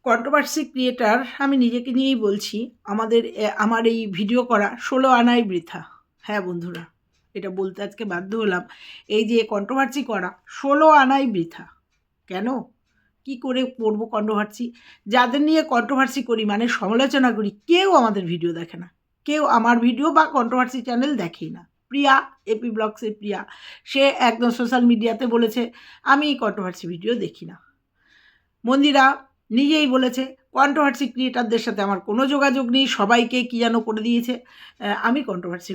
Controversy creator আমি নিজেকে নিয়েই বলছি। আমার এই ভিডিও করা ১৬ আনাই বৃথা। হ্যাঁ বন্ধুরা, এটা বলতে আজকে বাধ্য হলাম। এই যে কন্ট্রোভার্সি করা ১৬ আনাই বৃথা। কেন? কি করে করব কন্ট্রোভার্সি? যাদের নিয়ে কন্ট্রোভার্সি করি মানে সমালোচনা করি, কেউ আমাদের ভিডিও দেখে না। কেউ আমার ভিডিও বা কন্ট্রোভার্সি চ্যানেল দেখেই না। প্রিয়া, এপি ব্লগসের প্রিয়া, সে একদম সোশ্যাল মিডিয়াতে বলেছে, "আমি কন্ট্রোভার্সি ভিডিও দেখি না।" মন্দিরা নিজেই বলেছে, কন্ট্রোভার্সি ক্রিয়েটারদের সাথে আমার কোনো যোগাযোগ নেই, সবাইকে কী যেন করে দিয়েছে। আমি কন্ট্রোভার্সি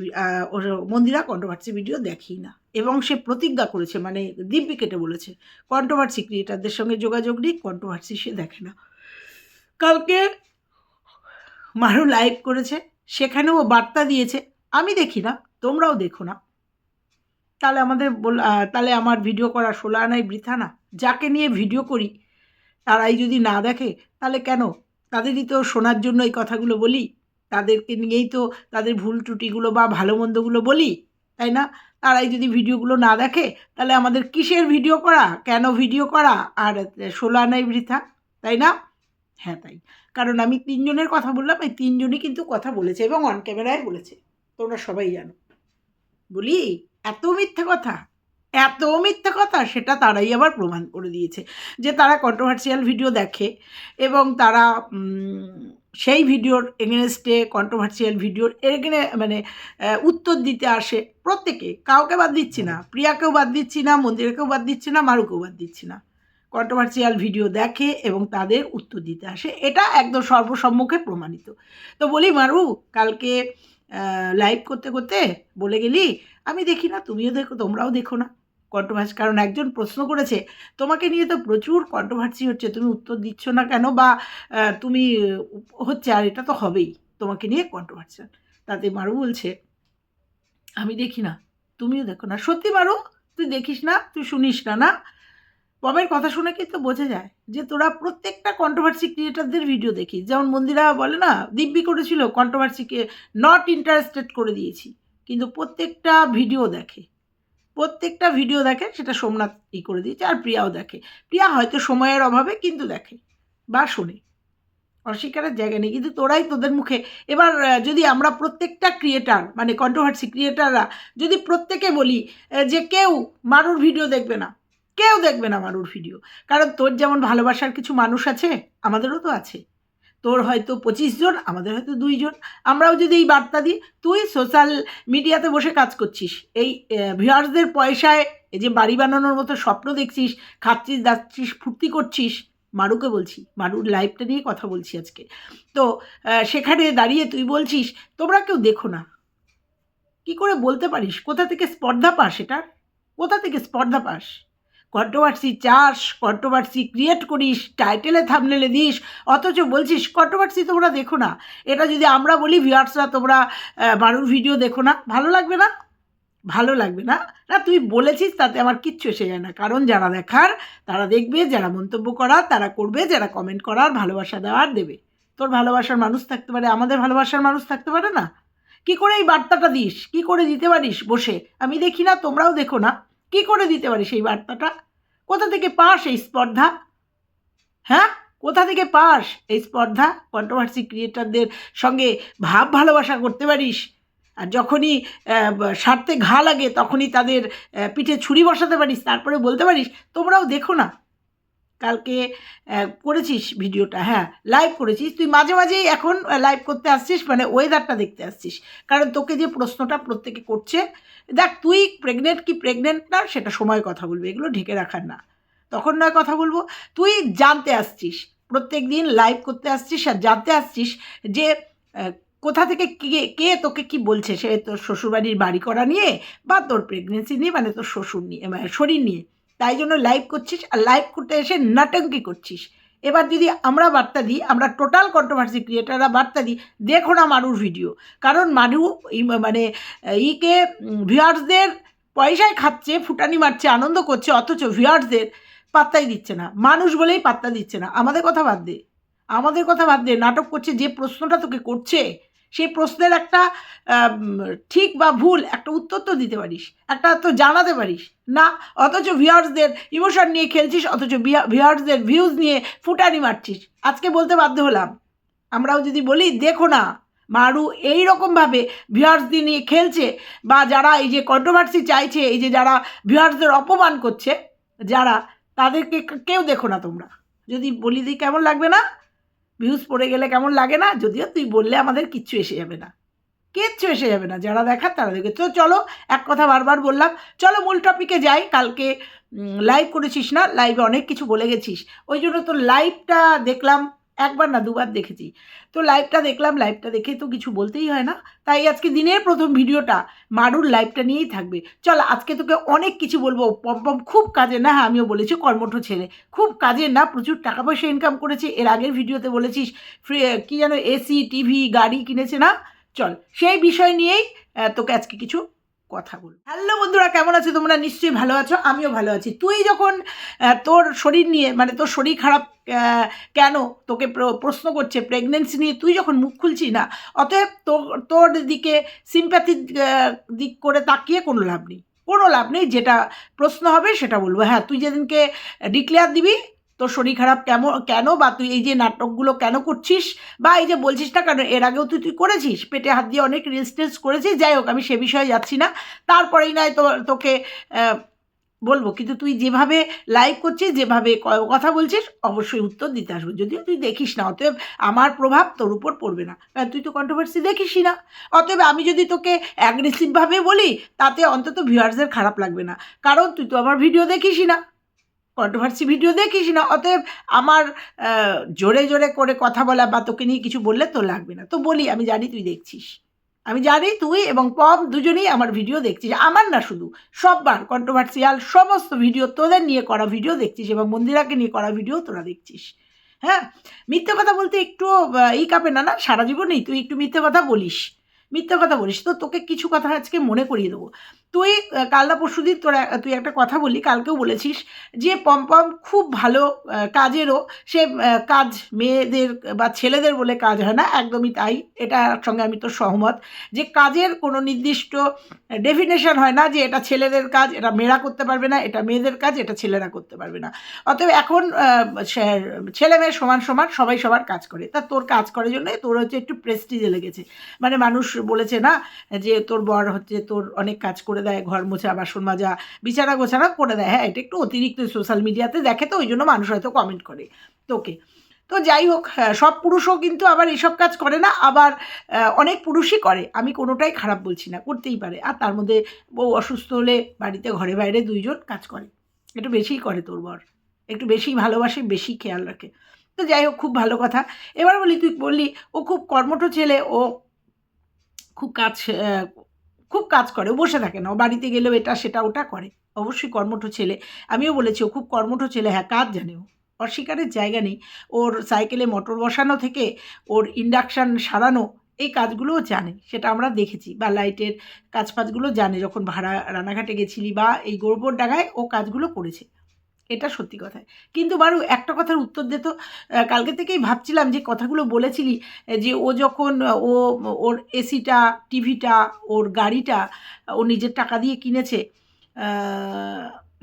মন্দিরা কন্ট্রোভার্সি ভিডিও দেখেই না, এবং সে প্রতিজ্ঞা করেছে, মানে দিব্যি কেটে বলেছে, কন্ট্রোভার্সি ক্রিয়েটারদের সঙ্গে যোগাযোগ নেই, কন্ট্রোভার্সি সে দেখে না। কালকে মারু লাইভ করেছে, সেখানেও বার্তা দিয়েছে, আমি দেখি না, তোমরাও দেখো না। তাহলে আমার ভিডিও করা ১৬ আনাই বৃথা না? যাকে নিয়ে ভিডিও করি তারাই যদি না দেখে, তাহলে কেন? তাদেরই তো শোনার জন্য এই কথাগুলো বলি, তাদেরকে নিয়েই তো তাদের ভুল ত্রুটিগুলো বা ভালো মন্দগুলো বলি, তাই না? তারাই যদি ভিডিওগুলো না দেখে, তাহলে আমাদের কিসের ভিডিও করা, কেন ভিডিও করা, আর ১৬ আনাই বৃথা, তাই না? হ্যাঁ তাই। কারণ আমি ৩ জনের কথা বললাম, এই ৩ জনই কিন্তু কথা বলেছে এবং অন ক্যামেরায় বলেছে, তোমরা সবাই জানো। বলি এত মিথ্যে কথা, এত মিথ্যে কথা, সেটা তারাই আবার প্রমাণ করে দিয়েছে যে তারা কন্ট্রোভার্সিয়াল ভিডিও দেখে এবং তারা সেই ভিডিওর এগেনস্টে, কন্ট্রোভার্সিয়াল ভিডিওর মানে উত্তর দিতে আসে প্রত্যেকে, কাউকে বাদ দিচ্ছি না, প্রিয়াকেও বাদ দিচ্ছি না, মন্দিরাকেও বাদ দিচ্ছি না, মারুকেও বাদ দিচ্ছি না। কন্ট্রোভার্সিয়াল ভিডিও দেখে এবং তাদের উত্তর দিতে আসে, এটা একদম সর্বসম্মুখে প্রমাণিত। তো বলি মারু, কালকে লাইভ করতে করতে বলে গেলি, আমি দেখি না, তুমিও দেখো, তোমরাও দেখো না কন্ট্রোভার্সি। কারণ একজন প্রশ্ন করেছে, তোমাকে নিয়ে তো প্রচুর কন্ট্রোভার্সি হচ্ছে, তুমি উত্তর দিচ্ছ না কেন, বা তুমি হচ্ছে, আর এটা তো হবেই তোমাকে নিয়ে কন্ট্রোভার্সিয়াল। তাতে মারু বলছে, আমি দেখি না, তুমিও দেখো না। সত্যি মারু, তুই দেখিস না, তুই শুনিস না, না? পমের কথা শুনে কিন্তু বোঝা যায় যে তোরা প্রত্যেকটা কন্ট্রোভার্সি ক্রিয়েটারদের ভিডিও দেখিস। যেমন মন্দিরা বলে না, দিব্যি করেছিল কন্ট্রোভার্সিকে নট ইন্টারেস্টেড করে দিয়েছি, কিন্তু প্রত্যেকটা ভিডিও দেখে, সেটা সোমনাথ করে দিয়েছে, আর প্রিয়াও দেখে। প্রিয়া হয়তো সময়ের অভাবে কিন্তু দেখে বা শোনে, অস্বীকারের জায়গা নেই। কিন্তু তোরাই তোদের মুখে এবার যদি আমরা প্রত্যেকটা ক্রিয়েটার, মানে কন্ট্রোভার্সি ক্রিয়েটাররা যদি প্রত্যেকে বলি যে কেউ মারুর ভিডিও দেখবে না, কেউ দেখবে না মারুর ভিডিও, কারণ তোর যেমন ভালোবাসার কিছু মানুষ আছে, আমাদেরও তো আছে। তোর হয়তো ২৫ জন, আমাদের হয়তো ২ জন। আমরাও যদি এই বার্তা দিই, তুই সোশ্যাল মিডিয়াতে বসে কাজ করছিস, এই ভিউয়ার্সদের পয়সায় এই যে বাড়ি বানানোর মতো স্বপ্ন দেখছিস, খাচ্ছিস দাচ্ছিস, ফুর্তি করছিস। মারুকে বলছি, মারুর লাইভটা নিয়ে কথা বলছি আজকে। তো সেখানে দাঁড়িয়ে তুই বলছিস তোমরা কেউ দেখো না। কি করে বলতে পারিস? কোথা থেকে স্পর্ধা পাস এটার? কোথা থেকে স্পর্ধা পাস? কন্ট্রোভার্সি চাস, কন্ট্রোভার্সি ক্রিয়েট করিস, টাইটেলে থাম্বনেলে দিস, অথচ বলছিস কন্ট্রোভার্সি তোমরা দেখো না। এটা যদি আমরা বলি ভিউয়ার্সরা তোমরা মারুর ভিডিও দেখো না, ভালো লাগবে না? ভালো লাগবে না? না, তুই বলেছিস তাতে আমার কিচ্ছু এসে যায় না। কারণ যারা দেখার তারা দেখবে, যারা মন্তব্য করার তারা করবে, যারা কমেন্ট করার, ভালোবাসা দেওয়ার দেবে। তোর ভালোবাসার মানুষ থাকতে পারে, আমাদের ভালোবাসার মানুষ থাকতে পারে না? কি করে এই বার্তাটা দিস? কি করে দিতে পারিস বসে? আমি দেখি না, তোমরাও দেখো না। কি করে দিতে পারিস এই বার্তাটা? কোথা থেকে পাস এই স্পর্ধা? হ্যাঁ? কোথা থেকে পাস এই স্পর্ধা? কন্ট্রোভার্সি ক্রিয়েটরদের সঙ্গে ভালোবাসা করতে পারিস, আর যখনই স্বার্থে ঘা লাগে তখনই তাদের পিঠে ছুরি বসাতে পারিস, তারপরে বলতে পারিস তোমরাও দেখো না। কালকে করেছিস ভিডিওটা, হ্যাঁ লাইভ করেছিস, তুই মাঝে মাঝেই এখন লাইভ করতে আসছিস, মানে ওয়েদারটা দেখতে আসছিস। কারণ তোকে যে প্রশ্নটা প্রত্যেকে করছে, দেখ তুই প্রেগনেন্ট কি প্রেগনেন্ট না সেটা সময় কথা বলবে, এগুলো ঢেকে রাখার না, তখন নয় কথা বলবো। তুই জানতে আসছিস, প্রত্যেক দিন লাইভ করতে আসছিস আর জানতে আসছিস যে কোথা থেকে কে তোকে কি বলছে, সে তোর শ্বশুরবাড়ির বাড়ি করা নিয়ে বা তোর প্রেগনেন্সি নিয়ে, মানে তোর শ্বশুর নিয়ে, মানে শরীর নিয়ে, তাই জন্য লাইভ করছিস, আর লাইভ করতে এসে নাটঙ্কি করছিস। এবার যদি আমরা বার্তা দিই, আমরা টোটাল কন্ট্রোভার্সি ক্রিয়েটাররা বার্তা দিই, দেখো না মারুর ভিডিও, কারণ মারু মানে ভিউয়ার্সদের পয়সায় খাচ্ছে, ফুটানি মারছে, আনন্দ করছে, অথচ ভিউয়ার্সদের পাত্তাই দিচ্ছে না, মানুষ বলেই পাত্তা দিচ্ছে না। আমাদের কথা বাদ দে, নাটক করছে, যে প্রশ্নটা তোকে করছে সেই প্রশ্নের একটা ঠিক বা ভুল একটা উত্তর তো দিতে পারিস, একটা তো জানাতে পারিস না। অথচ ভিউয়ার্সদের ইমোশন নিয়ে খেলছিস, অথচ ভিউয়ার্সদের ভিউজ নিয়ে ফুটানি মারছিস। আজকে বলতে বাধ্য হলাম, আমরাও যদি বলি দেখো না মারু এই রকমভাবে ভিউয়ার্সদের নিয়ে খেলছে, বা যারা এই যে কন্ট্রোভার্সি চাইছে, এই যে যারা ভিউয়ার্সদের অপমান করছে, যারা তাদেরকে কেউ দেখো না তোমরা। যদি বলি দিই কেমন লাগবে না? ভিউজ পড়ে গেলে কেমন লাগে না? যদিও তুই বললে আমাদের কিচ্ছু এসে যাবে না, কিচ্ছু এসে যাবে না, যারা দেখার তারা দেখে। তো চলো, এক কথা বারবার বললাম, চলো মূল টপিকে যাই। কালকে লাইভ করেছিস না, লাইভে অনেক কিছু বলে গেছিস, ওই জন্য তো লাইভটা দেখলাম, একবার না দুবার দেখেছি। তো লাইভটা দেখলাম, লাইভটা দেখে তো কিছু বলতেই হয় না, তাই আজকে দিনের প্রথম ভিডিওটা মারুর লাইভটা নিয়েই থাকবে। চল আজকে তোকে অনেক কিছু বলবো। পম্পম খুব কাজের না, হ্যাঁ আমিও বলেছি কর্মঠ ছেলে, খুব কাজের না, প্রচুর টাকা পয়সা ইনকাম করেছে। এর আগের ভিডিওতে বলেছিস ফ্রি কী যেন এসি টিভি গাড়ি কিনেছে না। চল সেই বিষয় নিয়েই তোকে আজকে কিছু কথা বল। হ্যালো বন্ধুরা, কেমন আছো তোমরা? নিশ্চয়ই ভালো আছো, আমিও ভালো আছি। তুই যখন তোর শরীর নিয়ে, মানে তোর শরীর খারাপ কেন তোকে প্রশ্ন করছে প্রেগনেন্সি নিয়ে, তুই যখন মুখ খুলছি না, অতএব তোর দিকে সিম্প্যাথির দিক করে তাকিয়ে কোনো লাভ নেই, কোনো লাভ নেই। যেটা প্রশ্ন হবে সেটা বলবো। হ্যাঁ, তুই যেদিনকে ডিক্লেয়ার দিবি তোর শরীর খারাপ কেন, বা তুই এই যে নাটকগুলো কেন করছিস, বা এই যে বলছিস না কেন, এর আগেও তুই করেছিস, পেটে হাত দিয়ে অনেক রিলস টিলস করেছিস। যাই হোক, আমি সে বিষয়ে যাচ্ছি না। তারপরেই নয় তোকে বলবো, কিন্তু তুই যেভাবে লাইভ করছিস, যেভাবে কথা বলছিস, অবশ্যই উত্তর দিতে আসবো। যদিও তুই দেখিস না, অতএব আমার প্রভাব তোর উপর পড়বে না, কারণ তুই তো কন্ট্রোভার্সি দেখিসই না। অতএব আমি যদি তোকে অ্যাগ্রেসিভভাবে বলি, তাতে অন্তত ভিউয়ার্সদের খারাপ লাগবে না, কারণ তুই তো আমার ভিডিও দেখিসই না, কন্ট্রোভার্সি ভিডিও দেখিস না। অতএব আমার জোরে জোরে করে কথা বলা বা তোকে নিয়ে কিছু বললে তো লাগবে না। তো বলি, আমি জানি তুই দেখছিস, আমি জানি তুই এবং পম দুজনেই আমার ভিডিও দেখছিস, আমার না শুধু, সববার কন্ট্রোভার্সিয়াল সমস্ত ভিডিও তোদের নিয়ে করা ভিডিও দেখছিস, এবং মন্দিরাকে নিয়ে করা ভিডিও তোরা দেখছিস। হ্যাঁ, মিথ্যে কথা বলতে একটু এই কাঁপে না, না সারা জীবনেই তুই একটু মিথ্যে কথা বলিস, মিথ্যে কথা বলিস। তো তোকে কিছু কথা আজকে মনে করিয়ে দেবো। তুই কাল না পরশু দিন তুই একটা কথা বললি, কালকেও বলেছিস যে পম্পম খুব ভালো কাজেরও, সে কাজ মেয়েদের বা ছেলেদের বলে কাজ হয় না, একদমই তাই, এটার সঙ্গে আমি তো সহমত, যে কাজের কোনো নির্দিষ্ট ডেফিনেশন হয় না যে এটা ছেলেদের কাজ, এটা মেয়েরা করতে পারবে না, এটা মেয়েদের কাজ, এটা ছেলেরা করতে পারবে না। অতএব এখন ছেলে মেয়ে সমান সমান, সবাই সবার কাজ করে। তা তোর কাজ করার জন্য তোর হচ্ছে একটু প্রেস্টিজে লেগেছে, মানে মানুষ বলেছে না যে তোর বর হচ্ছে তোর অনেক কাজ করে দেয়, ঘর মোছা, বাসন মাজা, বিছানা গোছানা করে দেয়। হ্যাঁ, এটা একটু অতিরিক্ত সোশ্যাল মিডিয়াতে দেখে, তো ওই জন্য মানুষ হয়তো কমেন্ট করে তোকে। তো যাই হোক, সব পুরুষও কিন্তু আবার এইসব কাজ করে না, আবার অনেক পুরুষই করে, আমি কোনোটাই খারাপ বলছি না, করতেই পারে। আর তার মধ্যে বউ অসুস্থ হলে বাড়িতে ঘরে বাইরে দুইজন কাজ করে, একটু বেশিই করে তোর বর, একটু বেশি ভালোবাসে, বেশি খেয়াল রাখে। তো যাই হোক, খুব ভালো কথা। এবার বলি, তুই বললি ও খুব কর্মঠ ছেলে, ও খুব কাজ করে, ও বসে থাকে না, ও বাড়িতে গেলেও এটা সেটা ওটা করে, অবশ্যই কর্মঠ ছেলে। আমিও বলেছি ও খুব কর্মঠ ছেলে, হ্যাঁ কাজ জানে, ও অস্বীকারের জায়গা নেই। ওর সাইকেলে মোটর বসানো থেকে ওর ইন্ডাকশান সারানো, এই কাজগুলোও জানে, সেটা আমরা দেখেছি, বা লাইটের কাজ ফাজগুলো জানে। যখন ভাড়া রানাঘাটে গেছিলি বা এই গোবরডাঙ্গায় ও কাজগুলো করেছে, এটা সত্যি কথাই। কিন্তু বারু একটা কথার উত্তর দে তো। কালকে থেকেই ভাবছিলাম যে কথাগুলো বলেছিলি, যে ও যখন ওর এসিটা, টিভিটা, ওর গাড়িটা ও নিজের টাকা দিয়ে কিনেছে,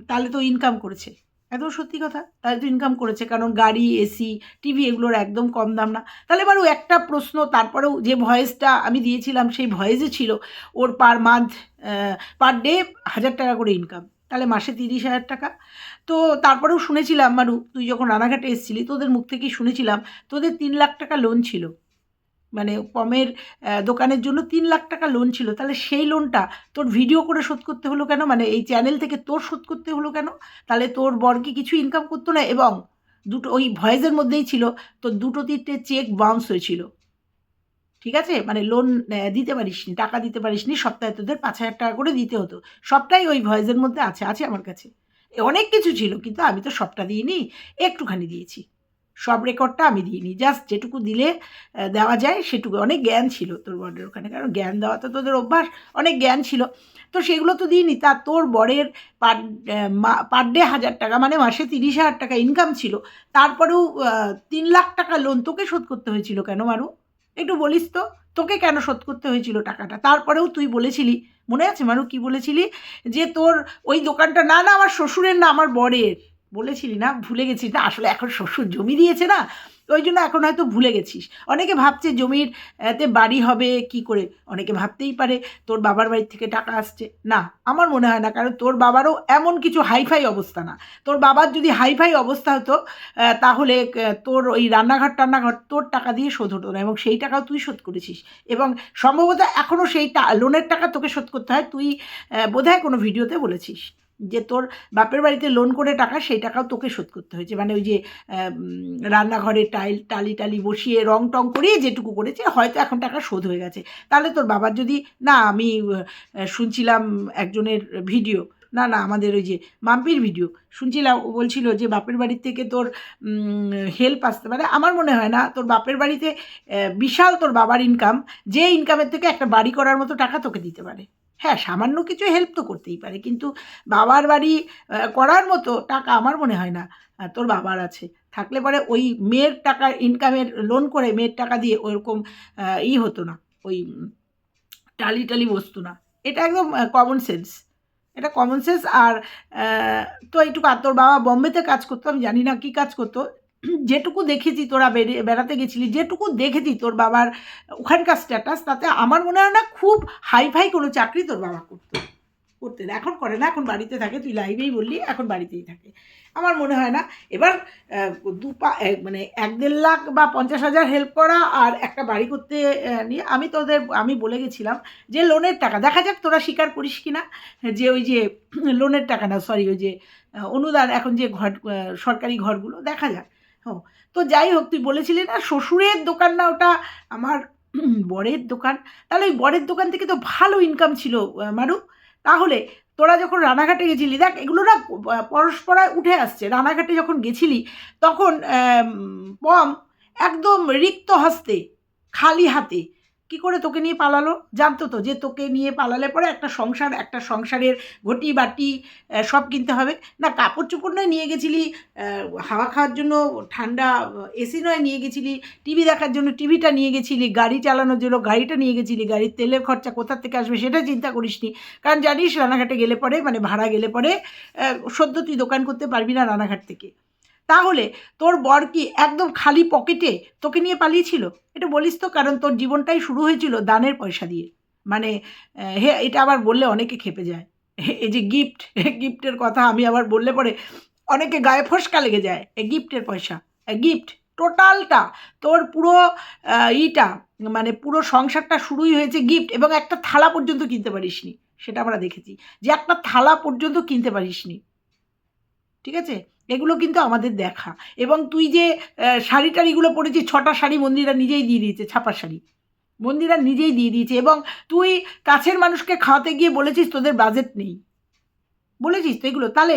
তাহলে তো ইনকাম করেছে। একদম সত্যি কথা, তাহলে তো ইনকাম করেছে, কারণ গাড়ি, এসি, টিভি এগুলোর একদম কম দাম না। তাহলে বারু একটা প্রশ্ন, তারপরেও যে ভয়েসটা আমি দিয়েছিলাম সেই ভয়েসে ছিল ওর পার মান্থ, পার ডে 1000 টাকা করে ইনকাম, তাহলে মাসে 30,000 টাকা। তো তারপরেও শুনেছিলাম মারু, তুই যখন রানাঘাটে এসেছিলি তোদের মুখ থেকেই শুনেছিলাম তোদের 3 লাখ টাকা লোন ছিল, মানে পমের দোকানের জন্য 3 লাখ টাকা লোন ছিল। তাহলে সেই লোনটা তোর ভিডিও করে শোধ করতে হলো কেন? মানে এই চ্যানেল থেকে তোর শোধ করতে হলো কেন? তাহলে তোর বর কি কিছু ইনকাম করতো না? এবং দুটো ওই ভয়েসের মধ্যেই ছিল তোর 2-3টে চেক বাউন্স হয়েছিল, ঠিক আছে? মানে লোন দিতে পারিসনি, টাকা দিতে পারিসনি, সপ্তাহে তোদের 5,000 টাকা করে দিতে হতো। সবটাই ওই ভয়েসের মধ্যে আছে আমার কাছে। অনেক কিছু ছিল, কিন্তু আমি তো সবটা দিইনি, একটুখানি দিয়েছি। সব রেকর্ডটা আমি দিইনি, জাস্ট যেটুকু দিলে দেওয়া যায় সেটুকু। অনেক জ্ঞান ছিল তোর বরের ওখানে, কারণ জ্ঞান দেওয়া তো তোদের অভ্যাস, অনেক জ্ঞান ছিল। তো সেগুলো তো দিইনি। তা তোর বরের পার ডে 1000 টাকা, মানে মাসে 30,000 টাকা ইনকাম ছিল, তারপরেও 3 লাখ টাকা লোন তোকে শোধ করতে হয়েছিল কেন মারু? একটু বলিস তো তোকে কেন শোধ করতে হয়েছিল টাকাটা? তারপরেও তুই বলেছিলি, মনে আছে মারু কি বলেছিলি? যে তোর ওই দোকানটা না না আমার শ্বশুরের না আমার বরের, বলেছিলি না? ভুলে গেছিস না? আসলে এখন শ্বশুর জমি দিয়েছে না, ওই জন্য এখন হয়তো ভুলে গেছিস। অনেকে ভাবছে জমির তে বাড়ি হবে কি করে, অনেকে ভাবতেই পারে তোর বাবার বাড়ি থেকে টাকা আসছে। না, আমার মনে হয় না, কারণ তোর বাবারও এমন কিছু হাইফাই অবস্থা না। তোর বাবার যদি হাইফাই অবস্থা হতো তাহলে তোর ওই রান্নাঘর টান্নাঘর তোর টাকা দিয়ে শোধ হতো না, এবং সেই টাকাও তুই শোধ করেছিস, এবং সম্ভবত এখনও সেই লোনের টাকা তোকে শোধ করতে হয়। তুই বোধহয় কোনো ভিডিওতে বলেছিস যে তোর বাপের বাড়িতে লোন করে টাকা, সেই টাকাও তোকে শোধ করতে হয়েছে। মানে ওই যে রান্নাঘরে টালি টালি বসিয়ে রং টং করিয়ে যেটুকু করেছে, হয়তো এখন টাকা শোধ হয়ে গেছে। তাহলে তোর বাবার যদি, না আমি শুনছিলাম একজনের ভিডিও, না না আমাদের ওই যে মাম্পির ভিডিও শুনছিলাম, ও বলছিল যে বাপের বাড়ির থেকে তোর হেল্প আসতে পারে। আমার মনে হয় না, তোর বাপের বাড়িতে বিশাল তোর বাবার ইনকাম, যে ইনকামের থেকে একটা বাড়ি করার মতো টাকা তোকে দিতে পারে। হ্যাঁ, সামান্য কিছু হেল্প তো করতেই পারে, কিন্তু বাবার বাড়ি করার মতো টাকা আমার মনে হয় না তোর বাবার আছে। থাকলে পরে ওই মেয়ের টাকা ইনকামের লোন করে মেয়ের টাকা দিয়ে ওরকম হতো না, ওই টালি টালি বসতো না। এটা একদম কমন সেন্স, এটা কমন সেন্স। আর তো এইটুকু, আর তোর বাবা বম্বেতে কাজ করতো, আমি জানি না কী কাজ করতো, যেটুকু দেখেছি তোরা বেড়াতে গেছিলি, যেটুকু দেখেছি তোর বাবার ওখানকার স্ট্যাটাস, তাতে আমার মনে হয় না খুব হাইফাই কোনো চাকরি তোর বাবা করতেন। এখন করে না, এখন বাড়িতে থাকে, তুই লাইভেই বললি এখন বাড়িতেই থাকে। আমার মনে হয় না। এবার মানে 1-1.5 লাখ বা 50,000 হেল্প করা আর একটা বাড়ি করতে নিয়ে আমি বলে গেছিলাম যে লোনের টাকা দেখা যাক তোরা স্বীকার করিস কি না, যে ওই যে লোনের টাকা না, সরি, ওই যে অনুদান, এখন যে ঘর সরকারি ঘরগুলো দেখা যাক। তো যাই হোক, তুই বলেছিলি না শ্বশুরের দোকান না ওটা, আমার বরের দোকান। তাহলে ওই বরের দোকান থেকে তো ভালো ইনকাম ছিল মারু। তাহলে তোরা যখন রানাঘাটে গেছিলি, দেখ এগুলো না পরস্পরায় উঠে আসছে। রানাঘাটে যখন গেছিলি তখন পম একদম রিক্ত হস্তে, খালি হাতে কি করে তোকে নিয়ে পালালো? জানতো তো যে তোকে নিয়ে পালালে পরে একটা সংসারের ঘটি বাটি সব কিনতে হবে না, কাপড় চোপড় নয় নিয়ে গেছিলি, হাওয়া খাওয়ার জন্য ঠান্ডা এসি নয় নিয়ে গেছিলি, টিভি দেখার জন্য টিভিটা নিয়ে গেছিলি, গাড়ি চালানোর জন্য গাড়িটা নিয়ে গেছিলি, গাড়ির তেলের খরচা কোথা থেকে আসবে সেটা চিন্তা করিসনি। কারণ জানিস রানাঘাটে গেলে পরে, মানে ভাড়া গেলে পরে সদ্য তুই দোকান করতে পারবি না রানাঘাট থেকে। তাহলে তোর বর কি একদম খালি পকেটে তোকে নিয়ে পালিয়েছিল? এটা বলিস তো, কারণ তোর জীবনটাই শুরু হয়েছিল দানের পয়সা দিয়ে। মানে এটা আবার বললে অনেকে ক্ষেপে যায়। এই যে গিফটের কথা আমি আবার বললে পরে অনেকে গায়ে ফসকা লেগে যায়। গিফটের পয়সা, গিফট টোটালটা তোর পুরো ইটা, মানে পুরো সংসারটা শুরুই হয়েছে গিফট, এবং একটা থালা পর্যন্ত কিনতে পারিসনি। সেটা আমরা দেখেছি যে একটা থালা পর্যন্ত কিনতে পারিসনি। ঠিক আছে? এগুলো কিন্তু আমাদের দেখা। এবং তুই যে শাড়ি টাড়িগুলো পরেছিস, 6টা শাড়ি মন্দিরা নিজেই দিয়ে দিয়েছে, ছাপার শাড়ি। মন্দিরা নিজেই দিয়ে দিয়েছে, এবং তুই কাছের মানুষকে খাওয়াতে গিয়ে বলেছিস তোদের বাজেট নেই। বলেছিস তো এগুলো? তাহলে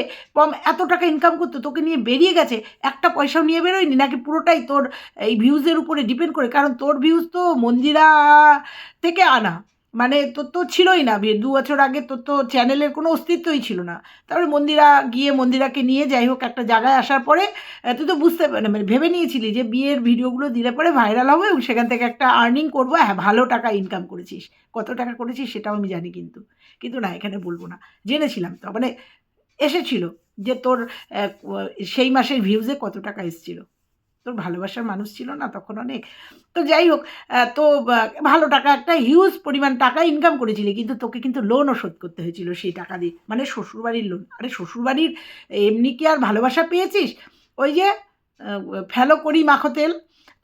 এত টাকা ইনকাম করতো, তোকে নিয়ে বেরিয়ে গেছে, একটা পয়সাও নিয়ে বেরোয়নি, নাকি পুরোটাই তোর এই ভিউজের উপরে ডিপেন্ড করে? কারণ তোর ভিউজ তো মন্দিরা থেকে আনা, মানে তোর তো ছিলই না, 2 বছর আগে তোর তো চ্যানেলের কোনো অস্তিত্বই ছিল না। তারপরে মন্দিরাকে নিয়ে যাই হোক একটা জায়গায় আসার পরে তুই তো বুঝতে মানে ভেবে নিয়েছিলি যে বিয়ের ভিডিওগুলো দিলে পরে ভাইরাল হবে এবং সেখান থেকে একটা আর্নিং করবো। হ্যাঁ, ভালো টাকা ইনকাম করেছিস, কত টাকা করেছিস সেটাও আমি জানি, কিন্তু না এখানে বলবো না, জেনেছিলাম তো, মানে এসেছিল যে তোর সেই মাসের ভিউজে কত টাকা এসেছিল। তোর ভালোবাসার মানুষ ছিল না তখন অনেক। তো যাই হোক, তো ভালো টাকা, একটা হিউজ পরিমাণ টাকা ইনকাম করেছিলি, কিন্তু তোকে কিন্তু লোনও শোধ করতে হয়েছিল সেই টাকা দিয়ে, মানে শ্বশুরবাড়ির লোন। আরে শ্বশুরবাড়ির এমনি কি আর ভালোবাসা পেয়েছিস? ওই যে ফেলো করি মাখো তেল।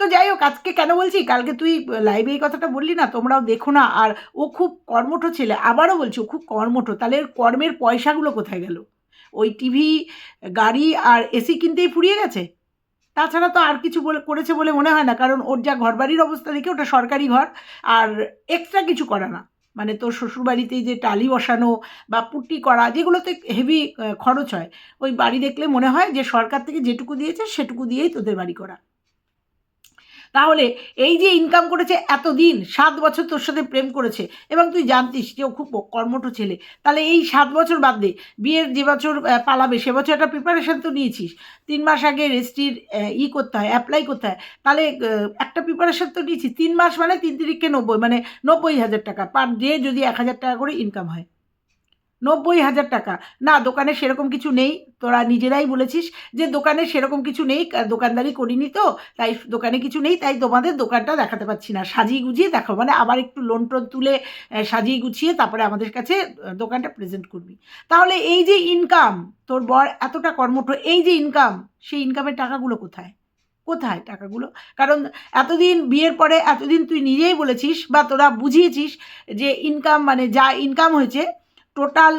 তো যাই হোক, আজকে কেন বলছি, কালকে তুই লাইভে এই কথাটা বললি না, তোমরাও দেখো না। আর ও খুব কর্মঠ ছেলে, আবারও বলছি ও খুব কর্মঠ। তাহলে এর কর্মের পয়সাগুলো কোথায় গেল? ওই টিভি, গাড়ি আর এসি কিনতেই ফুরিয়ে গেছে? তাছাড়া তো আর কিছু করেছে বলে মনে হয় না, কারণ ওর যা ঘরবাড়ির অবস্থা দেখে ওটা সরকারি ঘর, আর এক্সট্রা কিছু করা না। মানে তোর শ্বশুরবাড়িতেই যে টালি বসানো বা পুট্টি করা, যেগুলোতে হেভি খরচ হয়, ওই বাড়ি দেখলে মনে হয় যে সরকার থেকে যেটুকু দিয়েছে সেটুকু দিয়েই তোদের বাড়ি করা। তাহলে এই যে ইনকাম করেছে এতদিন 7 বছর তোর সাথে প্রেম করেছে এবং তুই জানতিস যে ও খুব কর্মঠ ছেলে, তাহলে এই 7 বছর বাদ দে, বিয়ের যে বছর পালাবে সে বছর একটা প্রিপারেশান তো নিয়েছিস, 3 মাস আগে রেজিস্ট্রির করতে হয়, অ্যাপ্লাই করতে হয়, তাহলে একটা প্রিপারেশান তো নিয়েছিস। 3 মাস মানে 3 তিরিখে 90, মানে 90,000 টাকা পার ডে যদি 1,000 টাকা করে ইনকাম হয়, 90,000 টাকা। না, দোকানে সেরকম কিছু নেই, তোরা নিজেরাই বলেছিস যে দোকানে সেরকম কিছু নেই, দোকানদারি করিনি তো, তাই দোকানে কিছু নেই, তাই তোমাদের দোকানটা দেখাতে পারছি না, সাজিয়ে গুছিয়ে দেখাও, মানে আবার একটু লোন টোন তুলে সাজিয়ে গুছিয়ে তারপরে আমাদের কাছে দোকানটা প্রেজেন্ট করবি। তাহলে এই যে ইনকাম, তোর বর এতটা কর্মঠ, এই যে ইনকাম, সেই ইনকামের টাকাগুলো কোথায়? কোথায় টাকাগুলো? কারণ এতদিন বিয়ের পরে এতদিন তুই নিজেই বলেছিস বা তোরা বুঝিয়েছিস যে ইনকাম মানে যা ইনকাম হয়েছে টোটাল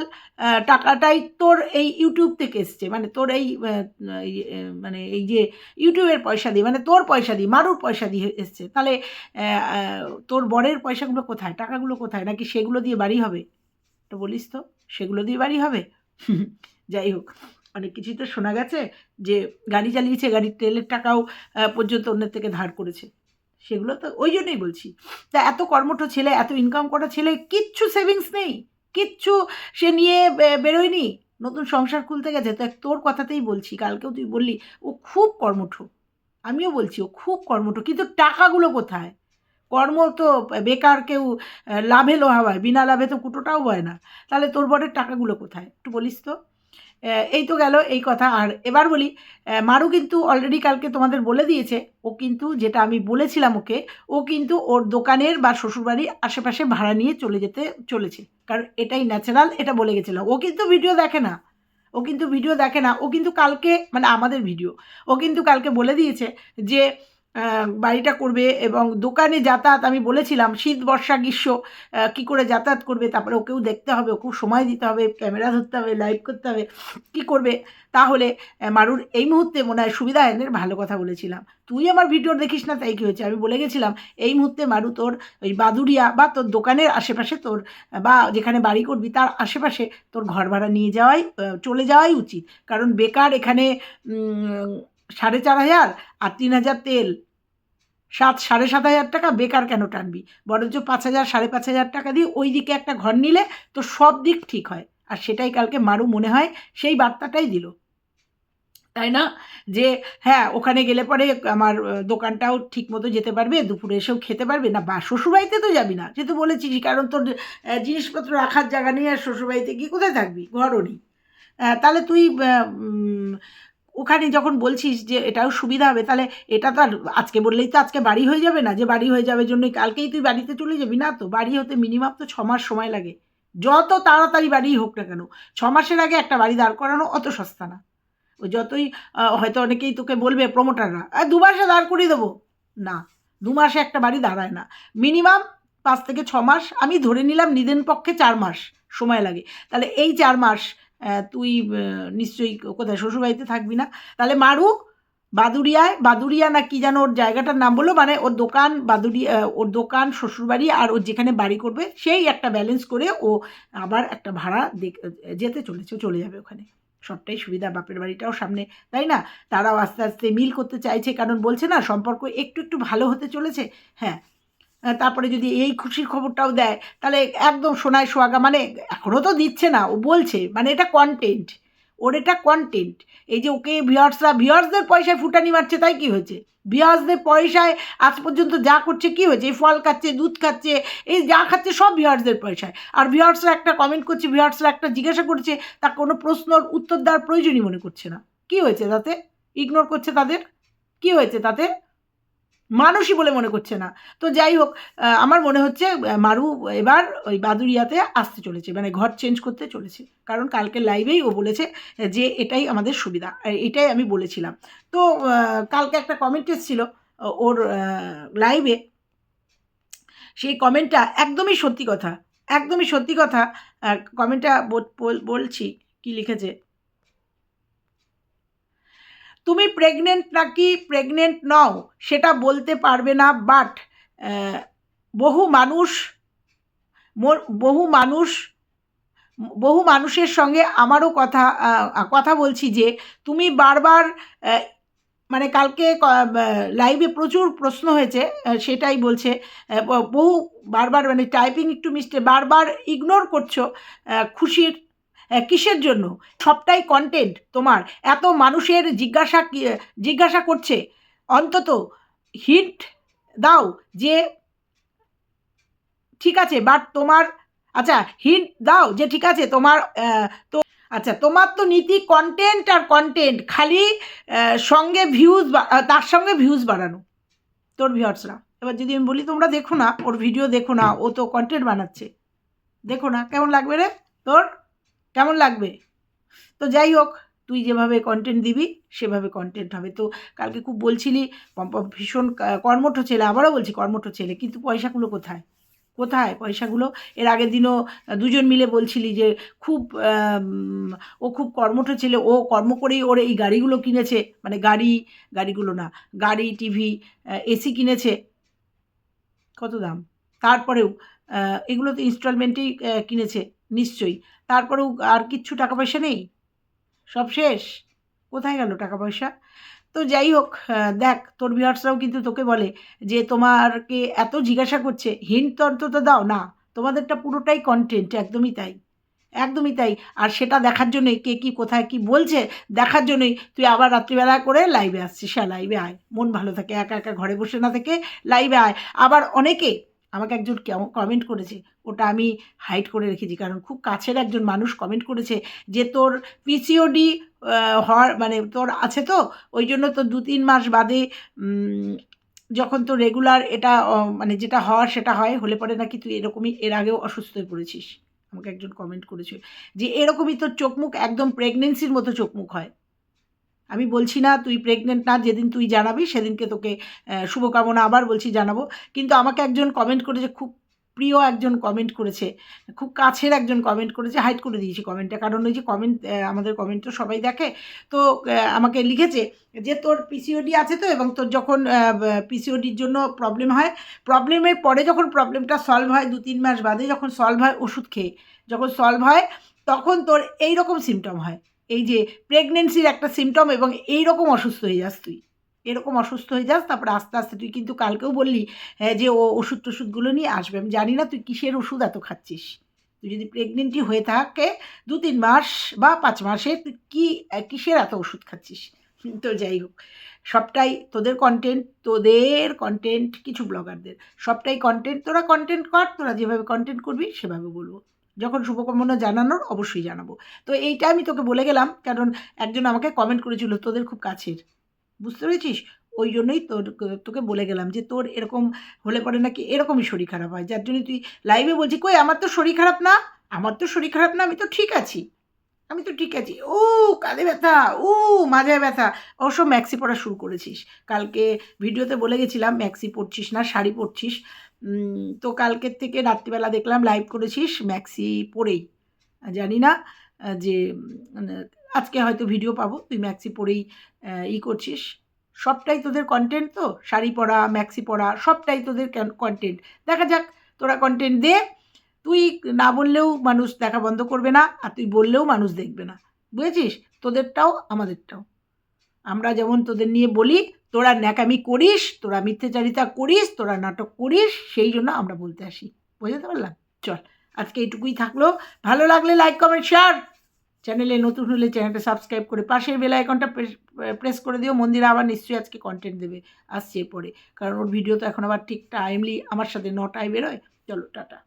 টাকাটাই তোর এই ইউটিউব থেকে এসছে, মানে তোর এই মানে এই যে ইউটিউবের পয়সা দিয়ে, মানে তোর পয়সা দিয়ে, মারুর পয়সা দিয়ে এসছে। তাহলে তোর বরের পয়সাগুলো কোথায়? টাকাগুলো কোথায়? নাকি সেগুলো দিয়ে বাড়ি হবে? তো বলিস তো, সেগুলো দিয়ে বাড়ি হবে? যাই হোক, অনেক কিছুই তো শোনা গেছে যে গাড়ি চালিয়েছে, গাড়ির তেলের টাকাও পর্যন্ত অন্যের থেকে ধার করেছে। সেগুলো তো ওই জন্যই বলছি। তা এত কর্মঠ ছেলে, এত ইনকাম করা ছেলে, কিচ্ছু সেভিংস নেই, কিচ্ছু সে নিয়ে বেরোয়নি, নতুন সংসার খুলতে গেছে। তো তোর কথাতেই বলছি, কালকেও তুই বললি ও খুব কর্মঠ, আমিও বলছি ও খুব কর্মঠ, কিন্তু টাকাগুলো কোথায়? কর্ম তো বেকার কেউ লাভে লোহা হয়, বিনা লাভে তো কুটোটাও বয় না। তাহলে তোর বরের টাকাগুলো কোথায় একটু বলিস তো। এই তো গেল এই কথা। আর এবার বলি, মারু কিন্তু অলরেডি কালকে তোমাদের বলে দিয়েছে, ও কিন্তু যেটা আমি বলেছিলাম ওকে, ও কিন্তু ওর দোকানের বা শ্বশুরবাড়ির আশেপাশে ভাড়া নিয়ে চলে যেতে চলেছে, কারণ এটাই ন্যাচারাল, এটা বলে গেছিলাম। ও কিন্তু ভিডিও দেখে না, ও কিন্তু ভিডিও দেখে না, ও কিন্তু কালকে মানে আমাদের ভিডিও, ও কিন্তু কালকে বলে দিয়েছে যে বাড়িটা করবে এবং দোকানে যাতায়াত, আমি বলেছিলাম শীত বর্ষা গ্রীষ্ম কী করে যাতায়াত করবে, তারপরে ওকেও দেখতে হবে, ওকেও সময় দিতে হবে, ক্যামেরা ধরতে হবে, লাইভ করতে হবে, কী করবে। তাহলে মারুর এই মুহূর্তে মনে হয় সুবিধা এনের ভালো কথা বলেছিলাম। তুই আমার ভিডিও দেখিস না তাই কী হয়েছে, আমি বলে গেছিলাম এই মুহূর্তে মারু তোর ওই বাদুড়িয়া বা তোর দোকানের আশেপাশে তোর বা যেখানে বাড়ি করবি তার আশেপাশে তোর ঘর ভাড়া নিয়ে যাওয়াই চলে যাওয়াই উচিত। কারণ বেকার এখানে 4,500 আর 3,000 তেল, 7,500 টাকা বেকার কেন টানবি? বরঞ্চ 5,000 5,500 টাকা দিয়ে ওই দিকে একটা ঘর নিলে তো সব দিক ঠিক হয়। আর সেটাই কালকে মারু মনে হয় সেই বার্তাটাই দিল, তাই না? যে হ্যাঁ, ওখানে গেলে পরে আমার দোকানটাও ঠিকমতো যেতে পারবে, দুপুরে এসেও খেতে পারবে। না, বা শ্বশুরবাড়িতে তো যাবি না, সে তো বলেছিসই, কারণ তোর জিনিসপত্র রাখার জায়গা নেই, আর শ্বশুরবাড়িতে গিয়ে কোথায় থাকবি? ঘরও নেই। তাহলে তুই ওখানে যখন বলছিস যে এটাও সুবিধা হবে, তাহলে এটা তো আর আজকে বললেই তো আজকে বাড়ি হয়ে যাবে না, যে বাড়ি হয়ে যাবে জন্যই কালকেই তুই বাড়িতে চলে যাবি, না তো। বাড়ি হতে মিনিমাম তো 6 মাস সময় লাগে, যত তাড়াতাড়ি বাড়িই হোক না কেন। 6 মাসের আগে একটা বাড়ি দাঁড় করানো অত সস্তা না। ওই যতই হয়তো অনেকেই তোকে বলবে প্রমোটাররা 2 মাসে দাঁড় করিয়ে দেবো, না, 2 মাসে একটা বাড়ি দাঁড়ায় না। মিনিমাম 5 থেকে 6 মাস, আমি ধরে নিলাম নিদেন পক্ষে 4 মাস সময় লাগে। তাহলে এই 4 মাস তুই নিশ্চয়ই কোথায় শ্বশুরবাড়িতে থাকবি না। তাহলে মারু বাদুড়িয়ায়, বাদুড়িয়া না কি যেন ওর জায়গাটার নাম বললো, মানে ওর দোকান বাদুড়িয়া, ওর দোকান শ্বশুরবাড়ি আর ওর যেখানে বাড়ি করবে সেই একটা ব্যালেন্স করে ও আবার একটা ভাড়া যেতে চলেছে, চলে যাবে ওখানে। সবটাই সুবিধা, বাপের বাড়িটাও সামনে, তাই না? তারাও আস্তে আস্তে মিল করতে চাইছে, কারণ বলছে না সম্পর্ক একটু একটু ভালো হতে চলেছে। হ্যাঁ, তারপরে যদি এই খুশির খবরটাও দেয় তাহলে একদম সোনায় সোহাগা, মানে এখনও তো দিচ্ছে না, ও বলছে, মানে এটা কন্টেন্ট, ওর এটা কন্টেন্ট। এই যে ওকে ভিউয়ার্সদের পয়সায় ফুটানি মারছে, তাই কি হয়েছে? ভিউয়ার্সদের পয়সায় আজ পর্যন্ত যা করছে কি হয়েছে? এই ফল খাচ্ছে, দুধ খাচ্ছে, এই যা খাচ্ছে সব ভিউয়ার্সদের পয়সায়। আর ভিউয়ার্সরা একটা কমেন্ট করছে, ভিউয়ার্সরা একটা জিজ্ঞাসা করছে, তার কোনো প্রশ্নর উত্তর দেওয়ার প্রয়োজনই মনে করছে না। কি হয়েছে তাতে? ইগনোর করছে তাদের, কি হয়েছে তাতে? মানুষই বলে মনে করছে না। তো যাই হোক, আমার মনে হচ্ছে মারু এবার ওই বাদুড়িয়াতে আসতে চলেছে, মানে ঘর চেঞ্জ করতে চলেছে। কারণ কালকে লাইভেই ও বলেছে যে এটাই আমাদের সুবিধা, এটাই আমি বলেছিলাম। তো কালকে একটা কমেন্ট এসেছিল ওর লাইভে, সেই কমেন্টটা একদমই সত্যি কথা, একদমই সত্যি কথা। কমেন্টটা বলছি কি লিখেছে। তুমি প্রেগনেন্ট নাকি প্রেগনেন্ট নও সেটা বলতে পারবে না, বাট বহু মানুষ বহু মানুষ বহু মানুষের সঙ্গে আমারও কথা বলছি যে তুমি বারবার মানে কালকে লাইভে প্রচুর প্রশ্ন হয়েছে, সেটাই বলছে বহু বারবার মানে টাইপিং একটু বারবার ইগনোর করছো খুশির কিসের জন্য? সবটাই কন্টেন্ট তোমার। এত মানুষের জিজ্ঞাসা করছে, অন্তত হিন্ট দাও যে ঠিক আছে, বাট তোমার আচ্ছা হিন্ট দাও যে ঠিক আছে তোমার তো আচ্ছা তোমার তো নীতি কন্টেন্ট আর কন্টেন্ট, খালি সঙ্গে ভিউজ, তার সঙ্গে ভিউজ বাড়ানো তোর ভিউয়ার্সরা। এবার যদি আমি বলি তোমরা দেখো না, ওর ভিডিও দেখো না, ও তো কন্টেন্ট বানাচ্ছে, দেখো না কেমন লাগবে রে তোর, কেমন লাগবে? তো যাই হোক, তুই যেভাবে কন্টেন্ট দিবি সেভাবে কন্টেন্ট হবে। তো কালকে খুব বলছিলি পম্পম ভীষণ কর্মঠ ছেলে, আবারও বলছি কর্মঠ ছেলে, কিন্তু পয়সাগুলো কোথায়? কোথায় পয়সাগুলো? এর আগের দিনও দুজন মিলে বলছিলি যে খুব ও খুব কর্মঠ ছেলে, ও কর্ম করেই ওর এই গাড়িগুলো কিনেছে, মানে গাড়িগুলো না, গাড়ি, টিভি, এসি কিনেছে। কত দাম? তারপরেও এগুলো তো ইনস্টলমেন্টেই কিনেছে নিশ্চয়ই। তারপরেও আর কিচ্ছু টাকা পয়সা নেই? সব শেষ? কোথায় গেল টাকা পয়সা? তো যাই হোক, দেখ তোর ভিউয়ার্সরাও কিন্তু তোকে বলে যে তোমারকে এত জিজ্ঞাসা করছে, হিন্ট তো অন্তত দাও না। তোমাদেরটা পুরোটাই কন্টেন্ট, একদমই তাই, একদমই তাই। আর সেটা দেখার জন্যই কে কী কোথায় কী বলছে দেখার জন্যই তুই আবার রাত্রিবেলা করে লাইভে আসছিস। হ্যাঁ, লাইভে আয়, মন ভালো থাকে, একা একা ঘরে বসে না থেকে লাইভে আয়। আবার অনেকে আমাকে একজন কমেন্ট করেছে, ওটা আমি হাইড করে রেখেছি, কারণ খুব কাছের একজন মানুষ কমেন্ট করেছে যে তোর পিসিওডি হওয়ার মানে তোর আছে, তো ওই জন্য তো 2-3 মাস বাদে যখন তো রেগুলার এটা মানে যেটা হওয়ার সেটা হয়, হলে পরে নাকি তুই এরকমই এর আগেও অসুস্থ হয়ে পড়েছিস। আমাকে একজন কমেন্ট করেছে যে এরকমই তোর চোখ মুখ একদম প্রেগনেন্সির মতো চোখ মুখ হয়। আমি বলছি না তুই প্রেগনেন্ট না, যেদিন তুই জানাবি সেদিনকে তোকে শুভকামনা আবার বলছি জানাবো। কিন্তু আমাকে একজন কমেন্ট করেছে, খুব প্রিয় একজন কমেন্ট করেছে, খুব কাছের একজন কমেন্ট করেছে, হাইড করে দিয়েছি কমেন্টটা, কারণ ওই যে কমেন্ট আমাদের কমেন্ট তো সবাই দেখে। তো আমাকে লিখেছে যে তোর পিসিওডি আছে তো, এবং তোর যখন পিসিওডির জন্য প্রবলেম হয়, প্রবলেমের পরে যখন প্রবলেমটা সলভ হয় 2-3 মাস বাদে যখন সলভ হয় ওষুধ খেয়ে, যখন সলভ হয় তখন তোর এই রকম সিমটম হয়, এই যে প্রেগনেন্সির একটা সিমটম, এবং এই রকম অসুস্থ হয়ে যাস তুই, এরকম অসুস্থ হয়ে যাস। তারপরে আস্তে আস্তে তুই কিন্তু কালকেও বললি হ্যাঁ যে ও ওষুধ টষুধগুলো নিয়ে আসবে। আমি জানি না তুই কিসের ওষুধ এত খাচ্ছিস। তুই যদি প্রেগনেন্টই হয়ে থাকে 2-3 মাস বা 5 মাসে, তুই কিসের এত ওষুধ খাচ্ছিস? তো যাই হোক, সবটাই তোদের কন্টেন্ট কিছু ব্লগারদের সবটাই কন্টেন্ট। তোরা কন্টেন্ট কর, তোরা যেভাবে কন্টেন্ট করবি সেভাবে বলবো। যখন শুভকামনা জানানোর অবশ্যই জানাবো। তো এইটা আমি তোকে বলে গেলাম, কারণ একজন আমাকে কমেন্ট করেছিল তোদের খুব কাছের, বুঝতে পেরেছিস? ওই জন্যই তোকে বলে গেলাম যে তোর এরকম হলে পরে নাকি এরকমই শরীর খারাপ হয়, যার জন্য তুই লাইভে বলছি কই আমার তো শরীর খারাপ না, আমার তো শরীর খারাপ না, আমি তো ঠিক আছি, আমি তো ঠিক আছি। ও কাঁধে ব্যথা, ও মাজায় ব্যথা। অবশ্য ম্যাক্সি পরা শুরু করেছিস, কালকে ভিডিওতে বলে গেছিলাম ম্যাক্সি পরছিস না, শাড়ি পরছিস। তো কালকের থেকে রাত্রিবেলা দেখলাম লাইভ করেছিস ম্যাক্সি পরেই। জানি না যে মানে আজকে হয়তো ভিডিও পাবো তুই ম্যাক্সি পরেই করছিস। সবটাই তোদের কন্টেন্ট, তো শাড়ি পরা, ম্যাক্সি পরা, সবটাই তোদের কন্টেন্ট। দেখা যাক, তোরা কন্টেন্ট দে। তুই না বললেও মানুষ দেখা বন্ধ করবে না, আর তুই বললেও মানুষ দেখবে না, বুঝেছিস? তোদেরটাও আমাদেরটাও। আমরা যেমন তোদের নিয়ে বলি, তোরা ন্যাকামি করিস, তোরা মিথ্যাচারিতা করিস, তোরা নাটক করিস, সেই জন্য আমরা বলতে আসি। বুঝতে পারলাম? চল, আজকে এইটুকুই থাকলো। ভালো লাগলে লাইক, কমেন্ট, শেয়ার। চ্যানেলে নতুন হলে চ্যানেলটা সাবস্ক্রাইব করে পাশের বেল আইকনটা প্রেস করে দিও। মন্দিরা আবার নিশ্চয়ই আজকে কন্টেন্ট দেবে, আসছে এরপরে, কারণ ওর ভিডিও তো এখন আবার ঠিক টাইমলি আমার সাথে 9টায় বেরোয়। চলো, টাটা।